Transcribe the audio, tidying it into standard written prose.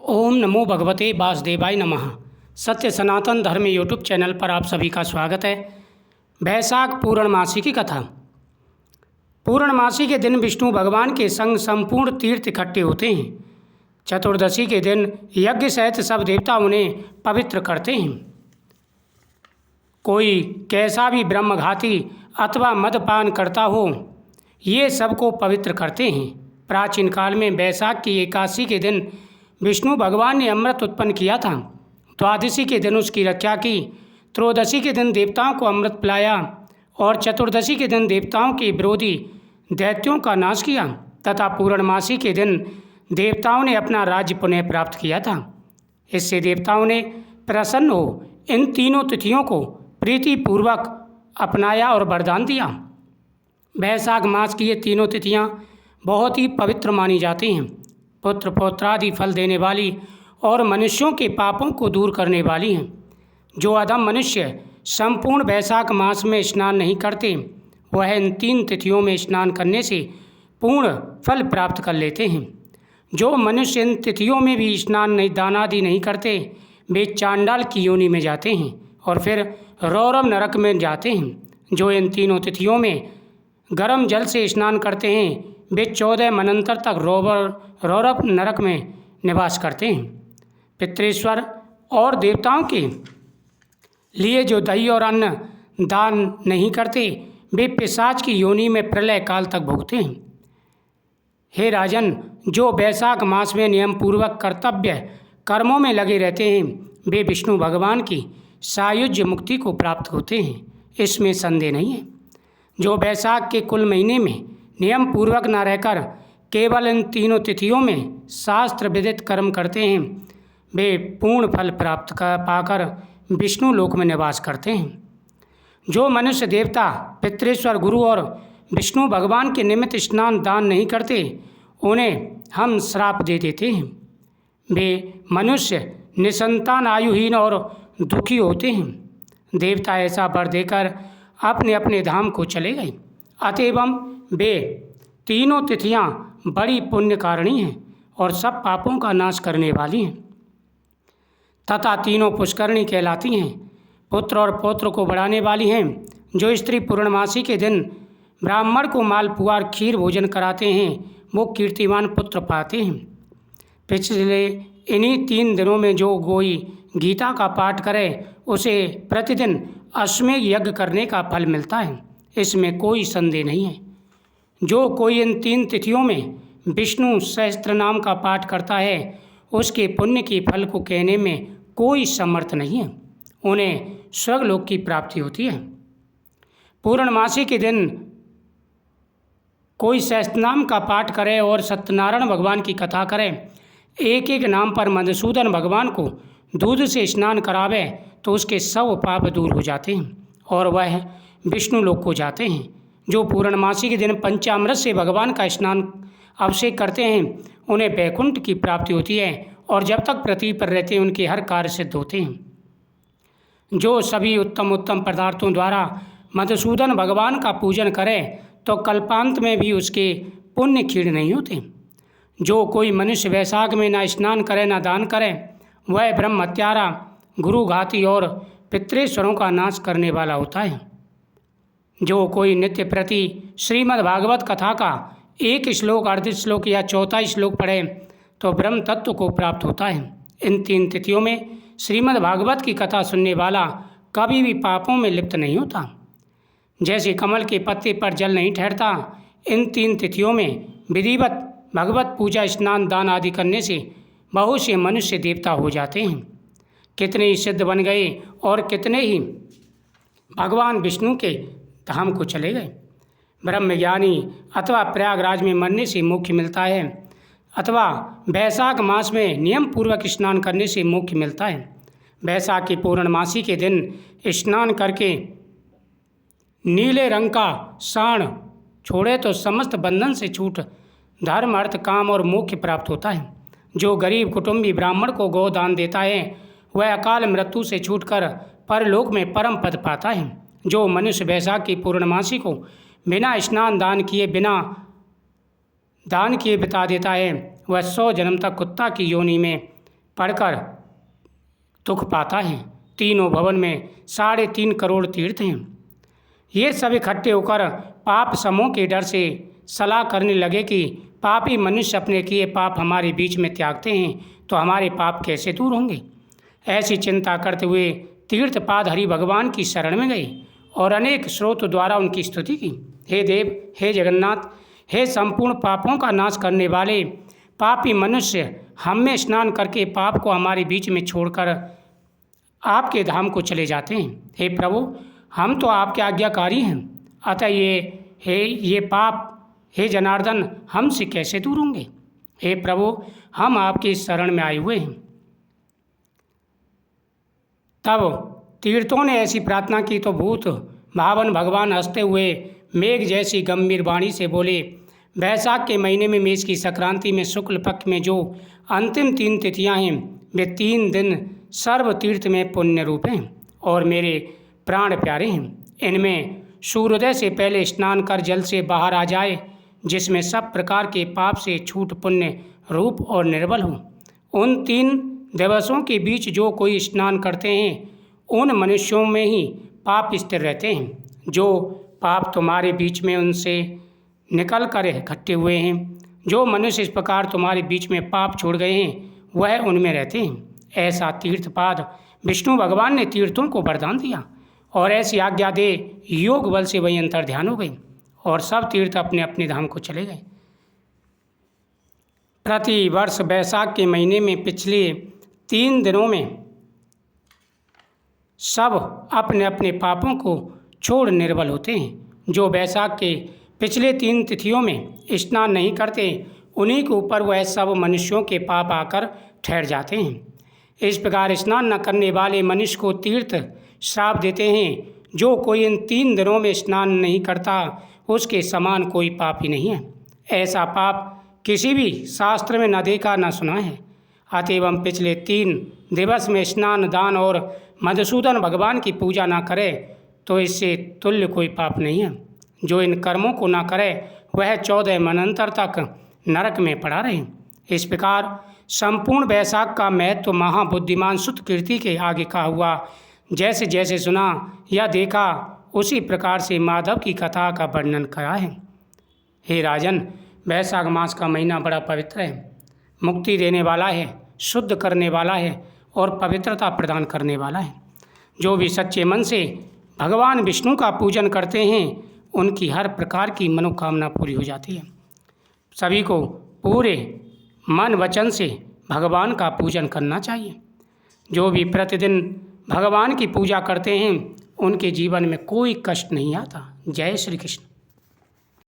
ओम नमो भगवते वासुदेवाय नमः। सत्य सनातन धर्म यूट्यूब चैनल पर आप सभी का स्वागत है। वैशाख पूर्णमासी की कथा। पूर्णमासी के दिन विष्णु भगवान के संग संपूर्ण तीर्थ इकट्ठे होते हैं। चतुर्दशी के दिन यज्ञ सहित सब देवता उन्हें पवित्र करते हैं। कोई कैसा भी ब्रह्मघाती अथवा मदपान करता हो, ये सबको पवित्र करते हैं। प्राचीन काल में वैशाख की एकादशी के दिन विष्णु भगवान ने अमृत उत्पन्न किया था। द्वादशी के दिन उसकी रक्षा की, त्रयोदशी के दिन देवताओं को अमृत पिलाया और चतुर्दशी के दिन देवताओं के विरोधी दैत्यों का नाश किया तथा पूर्णमासी के दिन देवताओं ने अपना राज्य पुनः प्राप्त किया था। इससे देवताओं ने प्रसन्न हो इन तीनों तिथियों को प्रीतिपूर्वक अपनाया और वरदान दिया। वैशाख मास की ये तीनों तिथियां बहुत ही पवित्र मानी जाती हैं। पुत्र पौत्रादि फल देने वाली और मनुष्यों के पापों को दूर करने वाली हैं। जो अधम मनुष्य संपूर्ण वैशाख मास में स्नान नहीं करते, वह इन तीन तिथियों में स्नान करने से पूर्ण फल प्राप्त कर लेते हैं। जो मनुष्य इन तिथियों में भी स्नान नहीं दान आदि नहीं करते, वे चांडाल की योनि में जाते हैं और फिर रौरव नरक में जाते हैं। जो इन तीनों तिथियों में गर्म जल से स्नान करते हैं, वे 14 मनंतर तक रौरव नरक में निवास करते हैं। पितृश्वर और देवताओं के लिए जो दही और अन्न दान नहीं करते, वे पिशाच की योनि में प्रलय काल तक भोगते हैं। हे राजन, जो वैशाख मास में नियम पूर्वक कर्तव्य कर्मों में लगे रहते हैं, वे विष्णु भगवान की सायुज्य मुक्ति को प्राप्त होते हैं, इसमें संदेह नहीं है। जो वैशाख के कुल महीने में नियम पूर्वक न रहकर केवल इन तीनों तिथियों में शास्त्र विदित कर्म करते हैं, वे पूर्ण फल प्राप्त पाकर विष्णु लोक में निवास करते हैं। जो मनुष्य देवता, पितृश्वर, गुरु और विष्णु भगवान के निमित्त स्नान दान नहीं करते, उन्हें हम श्राप दे देते हैं। वे मनुष्य निसंतान, आयुहीन और दुखी होते हैं। देवता ऐसा वर देकर अपने अपने धाम को चले गए। अतएव वे तीनों तिथियां बड़ी पुण्यकारिणी हैं और सब पापों का नाश करने वाली हैं तथा तीनों पुष्करणी कहलाती हैं। पुत्र और पौत्र को बढ़ाने वाली हैं। जो स्त्री पूर्णमासी के दिन ब्राह्मण को मालपुआ खीर भोजन कराते हैं, वो कीर्तिमान पुत्र पाते हैं। पिछले इन्हीं 3 दिनों में जो कोई गीता का पाठ करे, उसे प्रतिदिन अश्वमेध यज्ञ करने का फल मिलता है, इसमें कोई संदेह नहीं है। जो कोई इन 3 तिथियों में विष्णु सहस्त्र नाम का पाठ करता है, उसके पुण्य के फल को कहने में कोई समर्थ नहीं है। उन्हें स्वर्गलोक की प्राप्ति होती है। पूर्णमासी के दिन कोई सहस्त्रनाम का पाठ करे और सत्यनारायण भगवान की कथा करे, एक एक नाम पर मधुसूदन भगवान को दूध से स्नान करावे, तो उसके सब पाप दूर हो जाते हैं और वह विष्णु लोक को जाते हैं। जो पूर्णमासी के दिन पंचामृत से भगवान का स्नान अभिषेक करते हैं, उन्हें वैकुंठ की प्राप्ति होती है और जब तक पृथ्वी पर रहते हैं, उनके हर कार्य सिद्ध होते हैं। जो सभी उत्तम उत्तम पदार्थों द्वारा मधुसूदन भगवान का पूजन करे, तो कल्पांत में भी उसके पुण्य क्षीण नहीं होते। जो कोई मनुष्य वैशाख में न स्नान करे न दान करे, वह ब्रह्म हत्यारा, गुरुघाती और पितृश्वरों का नाश करने वाला होता है। जो कोई नित्य प्रति श्रीमद् भागवत कथा का 1 श्लोक, अर्ध श्लोक या 4था श्लोक पढ़े, तो ब्रह्म तत्व को प्राप्त होता है। इन 3 तिथियों में श्रीमद् भागवत की कथा सुनने वाला कभी भी पापों में लिप्त नहीं होता। जैसे कमल के पत्ते पर जल नहीं ठहरता, इन 3 तिथियों में विधिवत भगवत पूजा, स्नान दान आदि करने से बहुत से मनुष्य देवता हो जाते हैं। कितने ही सिद्ध बन गए और कितने ही भगवान विष्णु के धाम को चले गए। ब्रह्मज्ञानी अथवा प्रयागराज में मरने से मोक्ष मिलता है, अथवा वैशाख मास में नियम पूर्वक स्नान करने से मोक्ष मिलता है। वैशाख की पूर्णमासी के दिन स्नान करके नीले रंग का साण छोड़े तो समस्त बंधन से छूट धर्म, अर्थ, काम और मोक्ष प्राप्त होता है। जो गरीब कुटुंबी ब्राह्मण को गोदान देता है, वह अकाल मृत्यु से छूटकर परलोक में परम पद पाता है। जो मनुष्य वैशाख की पूर्णमासी को बिना स्नान दान किए बिता देता है, वह 100 जन्म तक कुत्ता की योनि में पढ़कर दुख पाता है। तीनों भवन में 3.5 करोड़ तीर्थ हैं। ये सब इकट्ठे होकर पाप समूह के डर से सलाह करने लगे कि पापी मनुष्य अपने किए पाप हमारे बीच में त्यागते हैं तो हमारे पाप कैसे दूर होंगे। ऐसी चिंता करते हुए तीर्थपाद हरि भगवान की शरण में गए और अनेक स्रोत द्वारा उनकी स्तुति की। हे देव, हे जगन्नाथ, हे संपूर्ण पापों का नाश करने वाले, पापी मनुष्य हम में स्नान करके पाप को हमारे बीच में छोड़कर आपके धाम को चले जाते हैं। हे प्रभु, हम तो आपके आज्ञाकारी हैं, अतः ये पाप हे जनार्दन हमसे कैसे दूर होंगे। हे प्रभु, हम आपकी शरण में आए हुए हैं। तब तीर्थों ने ऐसी प्रार्थना की तो भूत भावन भगवान हंसते हुए मेघ जैसी गंभीर वाणी से बोले, वैशाख के महीने में मेष की संक्रांति में शुक्ल पक्ष में जो अंतिम 3 तिथियां हैं वे 3 दिन सर्व तीर्थ में पुण्य रूप हैं और मेरे प्राण प्यारे हैं। इनमें सूर्योदय से पहले स्नान कर जल से बाहर आ जाए, जिसमें सब प्रकार के पाप से छूट पुण्य रूप और निर्बल हो। उन 3 दिवसों के बीच जो कोई स्नान करते हैं उन मनुष्यों में ही पाप स्थिर रहते हैं। जो पाप तुम्हारे बीच में उनसे निकल कर इकट्ठे हुए हैं, जो मनुष्य इस प्रकार तुम्हारे बीच में पाप छोड़ गए हैं वह उनमें रहते हैं। ऐसा तीर्थपाद विष्णु भगवान ने तीर्थों को वरदान दिया और ऐसी आज्ञा दे योग बल से वही अंतर ध्यान हो गई और सब तीर्थ अपने अपने धाम को चले गए। प्रति वर्ष बैसाख के महीने में पिछले 3 दिनों में सब अपने अपने पापों को छोड़ निर्बल होते हैं। जो बैसाख के पिछले 3 तिथियों में स्नान नहीं करते उन्हीं के ऊपर वह सब मनुष्यों के पाप आकर ठहर जाते हैं। इस प्रकार स्नान न करने वाले मनुष्य को तीर्थ श्राप देते हैं। जो कोई इन 3 दिनों में स्नान नहीं करता उसके समान कोई पाप ही नहीं है। ऐसा पाप किसी भी शास्त्र में न देखा न सुना है। अतएव हम पिछले 3 दिवस में स्नान, दान और मधुसूदन भगवान की पूजा ना करे तो इससे तुल्य कोई पाप नहीं है। जो इन कर्मों को ना करे वह 14 मनंतर तक नरक में पड़ा रहे। इस प्रकार संपूर्ण बैसाख का महत्व महाबुद्धिमान सुत कीर्ति के आगे का हुआ। जैसे जैसे सुना या देखा उसी प्रकार से माधव की कथा का वर्णन करा है। हे राजन, बैसाख मास का महीना बड़ा पवित्र है, मुक्ति देने वाला है, शुद्ध करने वाला है और पवित्रता प्रदान करने वाला है। जो भी सच्चे मन से भगवान विष्णु का पूजन करते हैं उनकी हर प्रकार की मनोकामना पूरी हो जाती है। सभी को पूरे मन वचन से भगवान का पूजन करना चाहिए। जो भी प्रतिदिन भगवान की पूजा करते हैं उनके जीवन में कोई कष्ट नहीं आता। जय श्री कृष्ण।